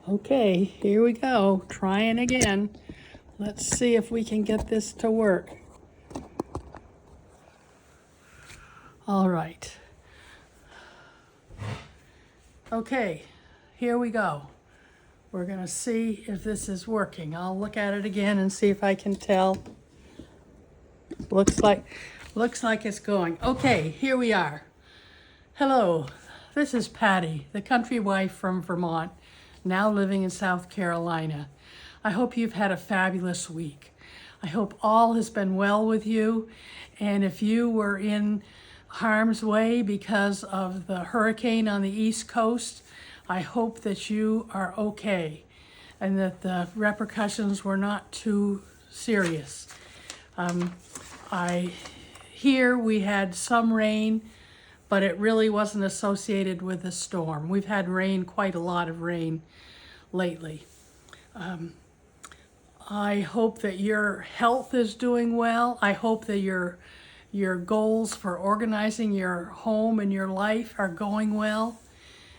Okay, here we go, trying again. Let's see if we can get this to work. All right. Okay, here we go. We're gonna see if this is working. I'll look at it again and see if I can tell. Looks like it's going. Okay, here we are. Hello, this is Patty, the country wife from Vermont, now living in South Carolina. I hope you've had a fabulous week. I hope all has been well with you, and if you were in harm's way because of the hurricane on the East Coast, I hope that you are okay and that the repercussions were not too serious. I hear we had some rain, but it really wasn't associated with the storm. We've had rain, quite a lot of rain lately. I hope that your health is doing well. I hope that your goals for organizing your home and your life are going well.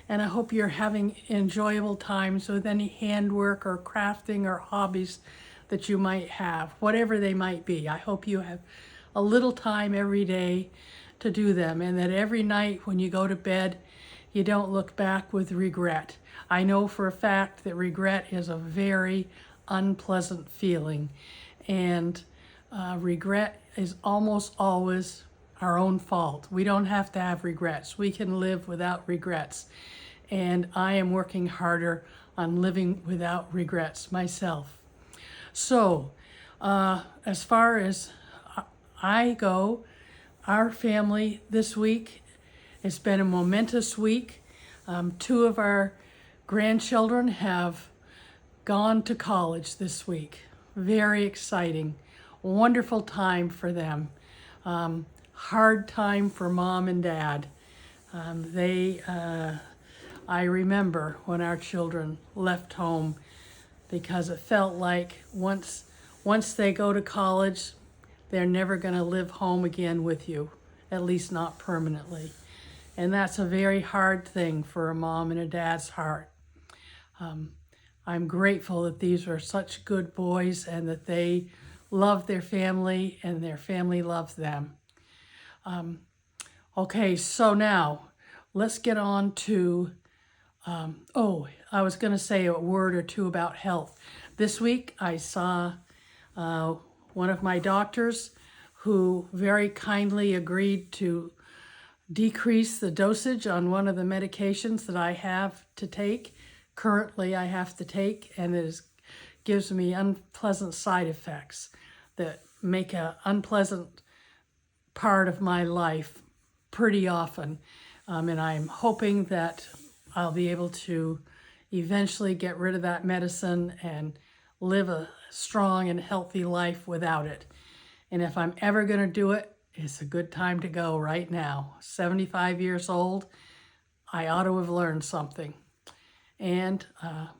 And I hope you're having enjoyable times with any handwork or crafting or hobbies that you might have, whatever they might be. I hope you have a little time every day to do them, and that every night when you go to bed, you don't look back with regret. I know for a fact that regret is a very unpleasant feeling, and regret is almost always our own fault. We don't have to have regrets. We can live without regrets. And I am working harder on living without regrets myself. So, as far as I go, our family this week has been a momentous week. Two of our grandchildren have gone to college this week. Very exciting. Wonderful time for them. Hard time for mom and dad. I remember when our children left home, because it felt like once they go to college, they're never going to live home again with you, at least not permanently. And that's a very hard thing for a mom and a dad's heart. I'm grateful that these are such good boys and that they love their family and their family loves them. Okay, so now let's get on to, I was going to say a word or two about health. This week I saw one of my doctors who very kindly agreed to decrease the dosage on one of the medications that I have to take. Currently I have to take, and it gives me unpleasant side effects that make an unpleasant part of my life pretty often. And I'm hoping that I'll be able to eventually get rid of that medicine and live a strong and healthy life without it. And if I'm ever going to do it, it's a good time to go right now. 75 years old, I ought to have learned something. And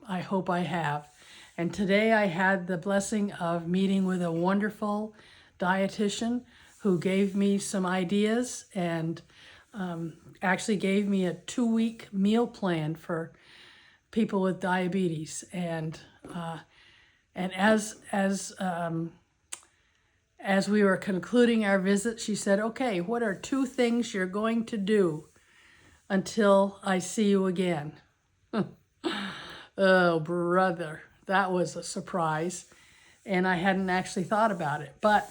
I hope I have. And today I had the blessing of meeting with a wonderful dietitian who gave me some ideas and actually gave me a 2-week meal plan for people with diabetes. And as we were concluding our visit, she said, "Okay, what are 2 things you're going to do until I see you again?" Oh, brother, that was a surprise. And I hadn't actually thought about it. But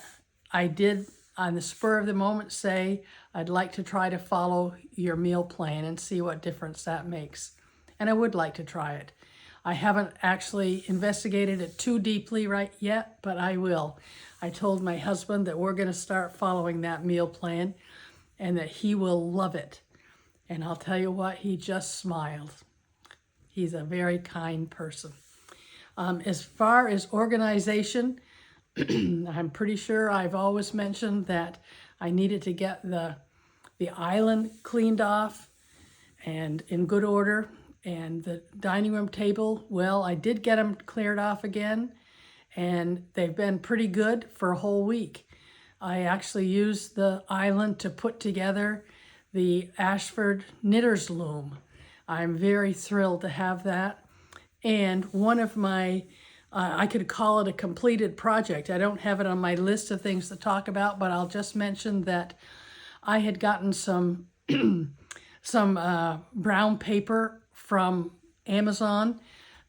I did, on the spur of the moment, say, I'd like to try to follow your meal plan and see what difference that makes. And I would like to try it. I haven't actually investigated it too deeply right yet, but I will. I told my husband that we're going to start following that meal plan and that he will love it. And I'll tell you what, he just smiled. He's a very kind person. As far as organization, I'm pretty sure I've always mentioned that I needed to get the island cleaned off and in good order. And the dining room table, well, I did get them cleared off again, and they've been pretty good for a whole week. I actually used the island to put together the Ashford Knitter's Loom. I'm very thrilled to have that. And one of my, I could call it a completed project. I don't have it on my list of things to talk about, but I'll just mention that I had gotten some brown paper from Amazon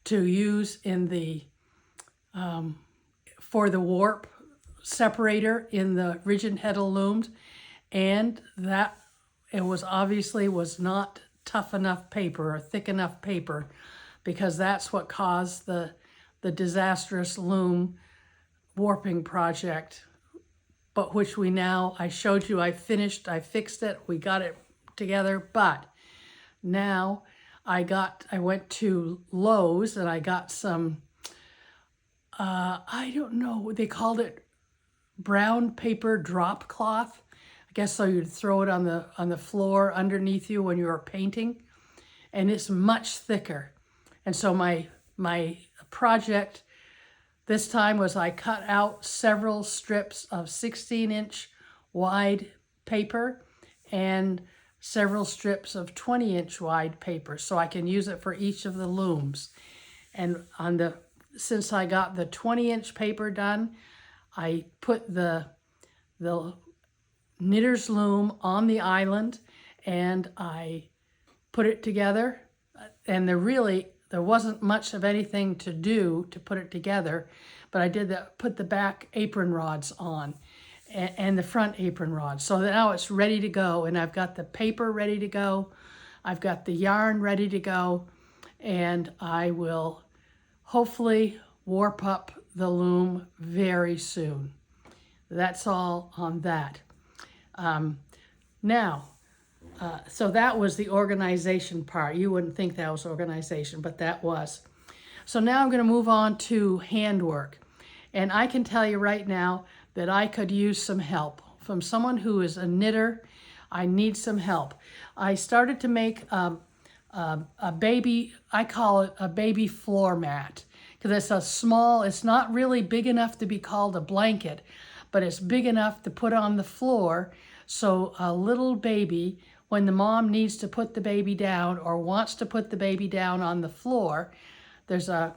to use in the for the warp separator in the rigid heddle looms, and that it was obviously was not tough enough paper or thick enough paper, because that's what caused the disastrous loom warping project, but which we now, I showed you, I fixed it, we got it together. But now I went to Lowe's and I got some, I don't know, they called it brown paper drop cloth. I guess so you'd throw it on the floor underneath you when you were painting, and it's much thicker. And so my project this time was I cut out several strips of 16-inch wide paper and several strips of 20-inch wide paper, so I can use it for each of the looms. And since I got the 20-inch paper done, I put the knitter's loom on the island and I put it together. And there wasn't much of anything to do to put it together, but I did put the back apron rods on and the front apron rods. So now it's ready to go, and I've got the paper ready to go. I've got the yarn ready to go, and I will hopefully warp up the loom very soon. That's all on that. So that was the organization part. You wouldn't think that was organization, but that was. So now I'm going to move on to handwork. And I can tell you right now that I could use some help from someone who is a knitter. I need some help. I started to make a baby, I call it a baby floor mat, because it's not really big enough to be called a blanket, but it's big enough to put on the floor. So a little baby, when the mom needs to put the baby down or wants to put the baby down on the floor, there's a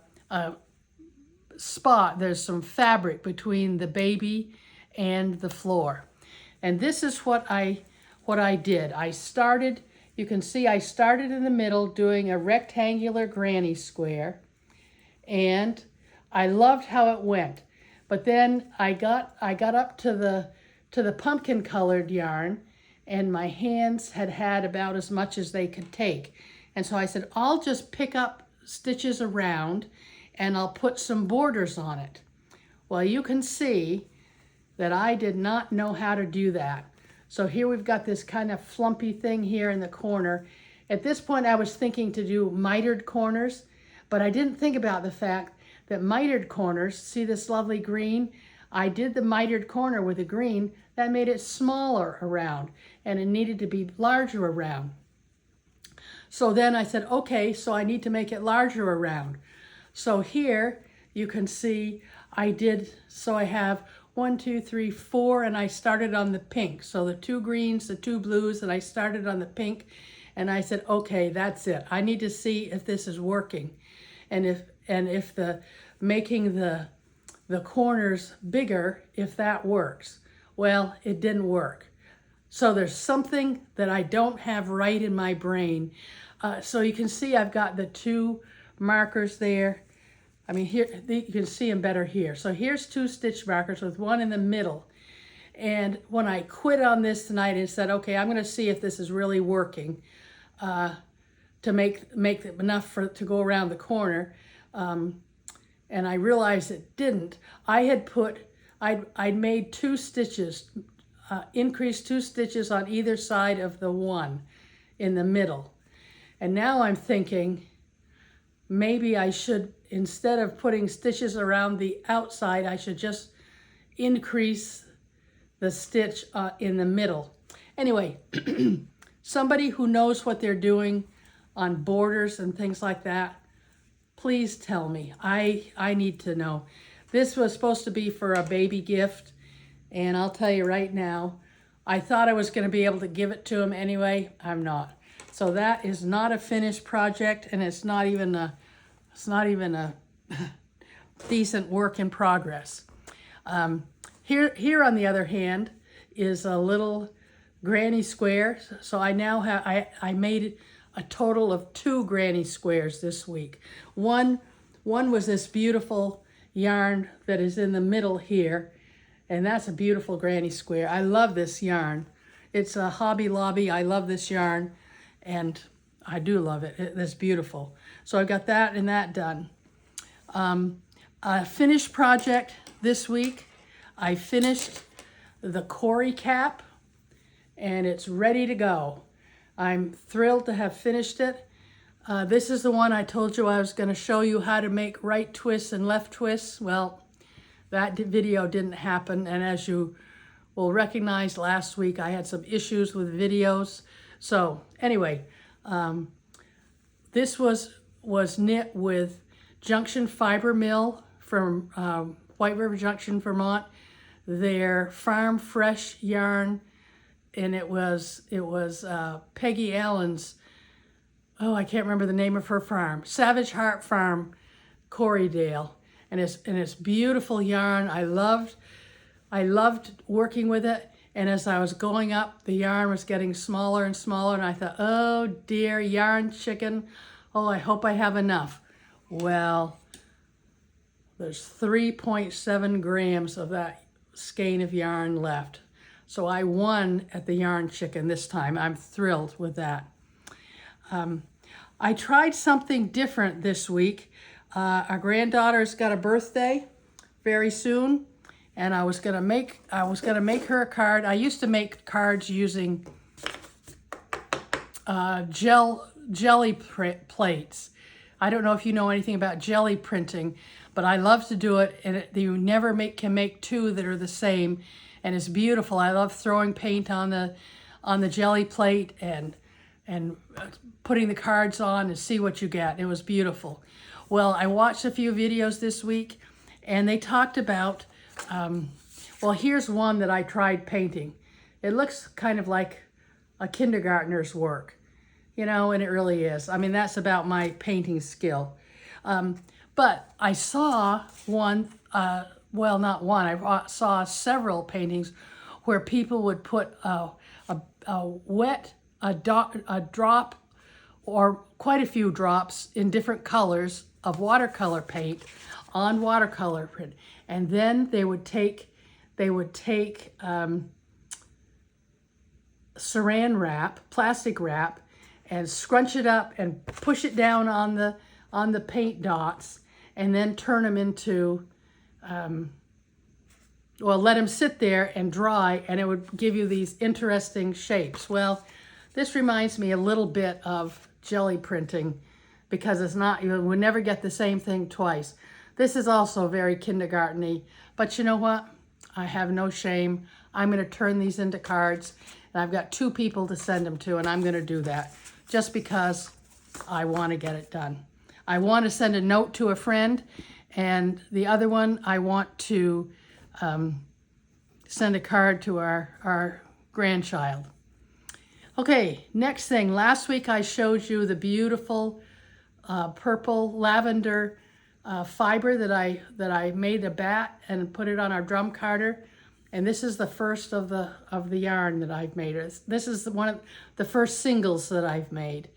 spot, there's some fabric between the baby and the floor. And this is what I did. You can see I started in the middle doing a rectangular granny square, and I loved how it went. But then I got up to the pumpkin colored yarn, and my hands had about as much as they could take. And so I said, I'll just pick up stitches around and I'll put some borders on it. Well, you can see that I did not know how to do that. So here we've got this kind of flumpy thing here in the corner. At this point I was thinking to do mitered corners, but I didn't think about the fact that mitered corners, see this lovely green? I did the mitered corner with a green, that made it smaller around, and it needed to be larger around. So then I said, okay, so I need to make it larger around. So here you can see I have 1, 2, 3, 4, and I started on the pink. So the 2 greens, the 2 blues, and I started on the pink, and I said, okay, that's it. I need to see if this is working, and if making the corners bigger, if that works. Well, it didn't work. So there's something that I don't have right in my brain. So you can see I've got the 2 markers there. I mean, here you can see them better here. So here's 2 stitch markers with 1 in the middle. And when I quit on this tonight and said, okay, I'm going to see if this is really working to make it enough to go around the corner. And I realized it didn't. I'd made 2 stitches, increased 2 stitches on either side of the 1 in the middle. And now I'm thinking maybe I should, instead of putting stitches around the outside, I should just increase the stitch in the middle. Anyway, somebody who knows what they're doing on borders and things like that, please tell me. I need to know. This was supposed to be for a baby gift, and I'll tell you right now, I thought I was going to be able to give it to him anyway. I'm not. So that is not a finished project, and it's not even It's not even a decent work in progress. Here on the other hand is a little granny square. So I now have, I made a total of 2 granny squares this week. One was this beautiful yarn that is in the middle here, and that's a beautiful granny square. I love this yarn. It's a Hobby Lobby. I love this yarn, and I do love it. It's beautiful. So I got that and that done. A finished project this week. I finished the Cory cap, and it's ready to go. I'm thrilled to have finished it. This is the one I told you I was going to show you how to make right twists and left twists. Well, that video didn't happen, and as you will recognize, last week I had some issues with videos. So anyway, this was knit with Junction Fiber Mill from White River Junction, Vermont. Their farm fresh yarn, and it was Peggy Allen's, oh, I can't remember the name of her farm, Savage Heart Farm, Corydale, and it's beautiful yarn. I loved working with it, and as I was going up, the yarn was getting smaller and smaller, and I thought, oh dear, yarn chicken, oh, I hope I have enough. Well, there's 3.7 grams of that skein of yarn left. So I won at the yarn chicken this time. I'm thrilled with that. I tried something different this week. Our granddaughter's got a birthday very soon, and I was gonna make her a card. I used to make cards using jelly plates. I don't know if you know anything about jelly printing, but I love to do it, and you never can make 2 that are the same, and it's beautiful. I love throwing paint on the jelly plate and putting the cards on and see what you get. It was beautiful. Well, I watched a few videos this week, and they talked about, well, here's one that I tried painting. It looks kind of like a kindergartner's work, you know, and it really is. I mean, that's about my painting skill. But I saw one, well, not one, I saw several paintings where people would put a drop or quite a few drops in different colors of watercolor paint on watercolor print. And then they would take saran wrap, plastic wrap, and scrunch it up and push it down on the paint dots, and then turn them into, well, let them sit there and dry, and it would give you these interesting shapes. Well, this reminds me a little bit of jelly printing, because it's not, you would never get the same thing twice. This is also very kindergarten-y, but you know what? I have no shame. I'm going to turn these into cards, and I've got 2 people to send them to, and I'm going to do that just because I want to get it done. I want to send a note to a friend, and the other one I want to send a card to our grandchild. Okay, next thing. Last week I showed you the beautiful purple lavender fiber that I made a bat and put it on our drum carder, and this is the first of the yarn that I've made. This is one of the first singles that I've made,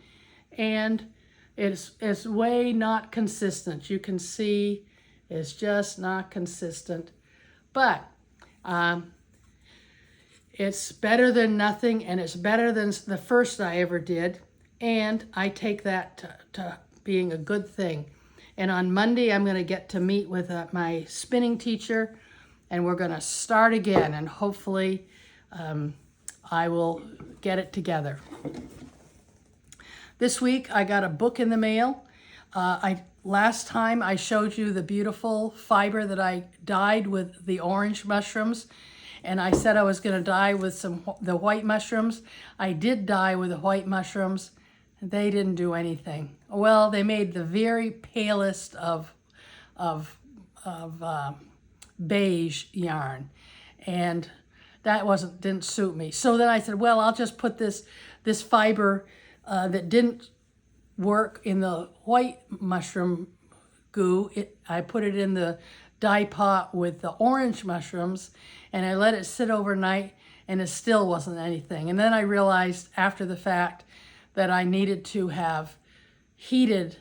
and it's way not consistent. You can see it's just not consistent, but it's better than nothing, and it's better than the first I ever did, and I take that to being a good thing. And on Monday, I'm going to get to meet with my spinning teacher, and we're going to start again, and hopefully I will get it together. This week, I got a book in the mail. Last time I showed you the beautiful fiber that I dyed with the orange mushrooms, and I said I was going to dye with the white mushrooms. I did dye with the white mushrooms. They didn't do anything. Well, they made the very palest of beige yarn, and that didn't suit me. So then I said, well, I'll just put this fiber that didn't work in the white mushroom goo. I put it in the dye pot with the orange mushrooms, and I let it sit overnight, and it still wasn't anything. And then I realized after the fact that I needed to have heated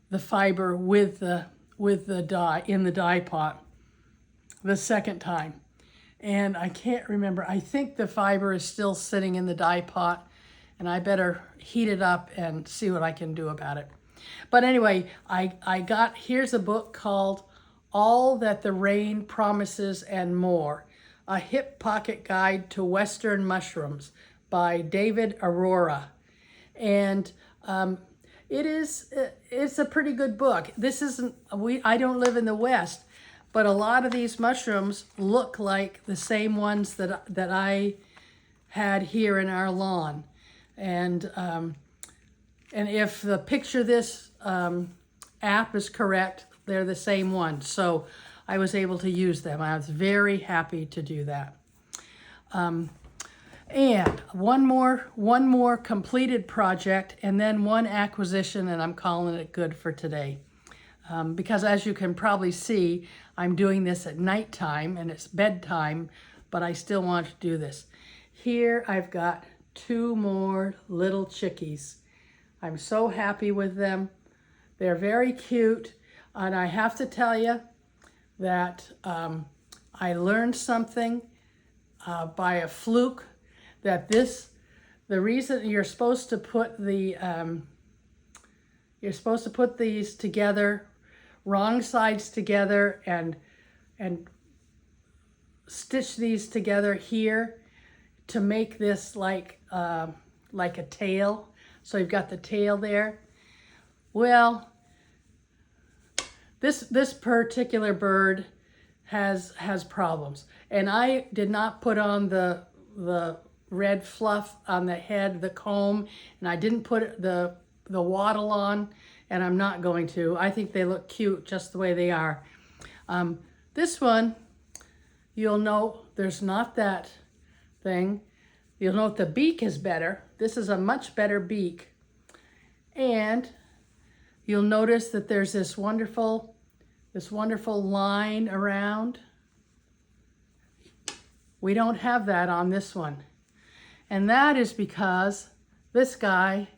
the fiber with the dye in the dye pot the second time. And I can't remember. I think the fiber is still sitting in the dye pot, and I better heat it up and see what I can do about it. But anyway, here's a book called All That the Rain Promises and More, a hip pocket guide to Western mushrooms by David Aurora. And it's a pretty good book. This isn't, I don't live in the West, but a lot of these mushrooms look like the same ones that I had here in our lawn. And if the Picture This app is correct, they're the same ones. So I was able to use them. I was very happy to do that. And one more completed project, and then one acquisition, and I'm calling it good for today. Because as you can probably see, I'm doing this at nighttime and it's bedtime, but I still want to do this. Here I've got 2 more little chickies. I'm so happy with them. They're very cute, and I have to tell you that I learned something by a fluke, that the reason you're supposed to put these together, wrong sides together, and stitch these together here to make this like a tail. So you've got the tail there. Well, this particular bird has problems, and I did not put on the red fluff on the head, the comb, and I didn't put the wattle on, and I'm not going to. I think they look cute just the way they are. This one, you'll note there's not that thing. You'll note the beak is better. This is a much better beak. And you'll notice that there's this wonderful line around. We don't have that on this one. And that is because this guy,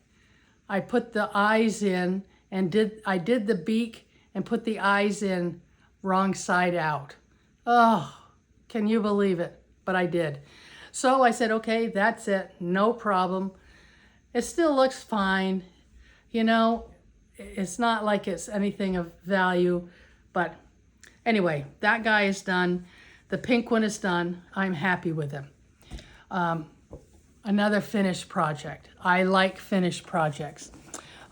I put the eyes in and I did the beak and put the eyes in wrong side out. Oh, can you believe it? But I did. So I said, okay, that's it, no problem. It still looks fine. You know, it's not like it's anything of value, but anyway, that guy is done. The pink one is done. I'm happy with him. Another finished project. I like finished projects.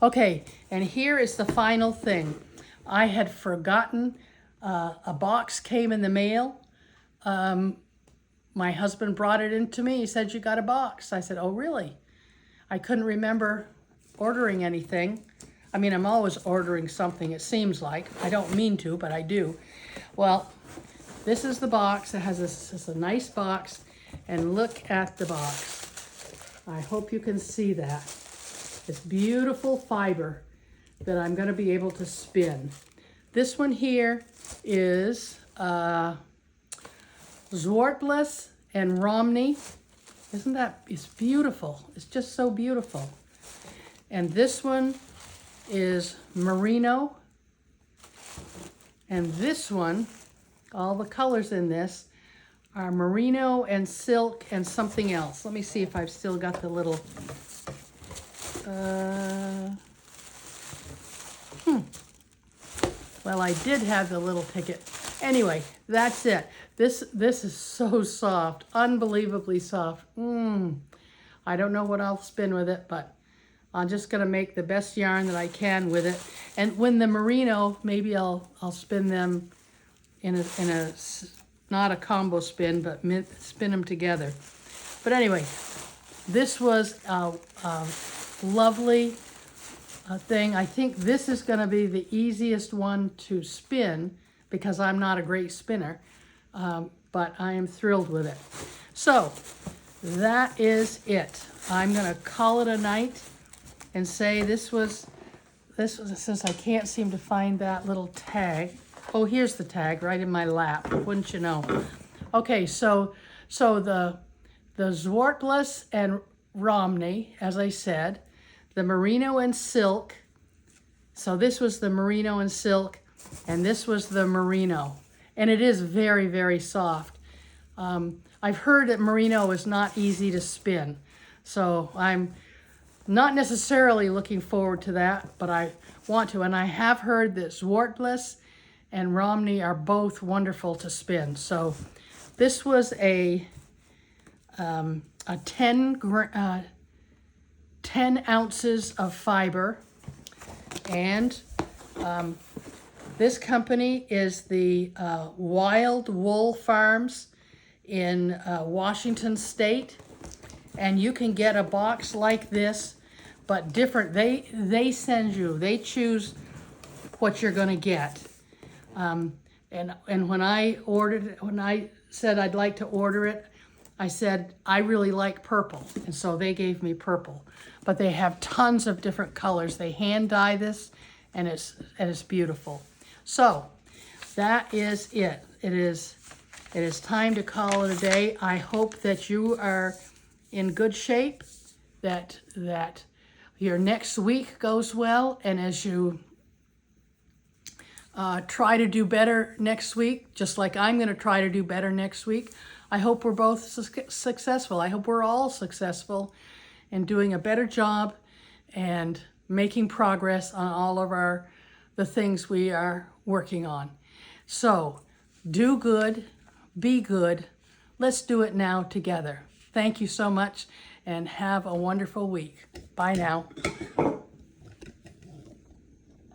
Okay, and here is the final thing. I had forgotten, a box came in the mail. My husband brought it in to me. He said, you got a box. I said, oh, really? I couldn't remember ordering anything. I mean, I'm always ordering something, it seems like. I don't mean to, but I do. Well, this is the box. It has a nice box, and look at the box. I hope you can see that. It's beautiful fiber that I'm going to be able to spin. This one here is Zwartbles and Romney. Isn't that, it's beautiful. It's just so beautiful. And this one is Merino. And this one, all the colors in this are merino and silk and something else. Let me see if I've still got the little, well, I did have the little ticket. Anyway, that's it. This is so soft, unbelievably soft. I don't know what I'll spin with it, but I'm just gonna make the best yarn that I can with it. And when the merino, maybe I'll spin them in a not a combo spin, but spin them together. But anyway, this was a lovely thing. I think this is gonna be the easiest one to spin because I'm not a great spinner, but I am thrilled with it. So that is it. I'm gonna call it a night and say this was since I can't seem to find that little tag. Oh, here's the tag right in my lap, wouldn't you know? Okay, so the Zwartbles and Romney, as I said, the merino and silk. So this was the merino and silk, and this was the merino. And it is very, very soft. I've heard that merino is not easy to spin. So I'm not necessarily looking forward to that, but I want to. And I have heard that Zwartbles and Romney are both wonderful to spin. So this was a 10 ounces of fiber. And this company is the Wild Wool Farms in Washington State. And you can get a box like this, but different. They send you, they choose what you're gonna get. And when I ordered it, when I said I'd like to order it, I said I really like purple, and so they gave me purple. But they have tons of different colors. They hand dye this, and it's beautiful. So that is it. It is time to call it a day. I hope that you are in good shape, that your next week goes well, and as you try to do better next week, just like I'm going to try to do better next week, I hope we're both successful. I hope we're all successful in doing a better job and making progress on all of the things we are working on. So do good, be good. Let's do it now together. Thank you so much, and have a wonderful week. Bye now.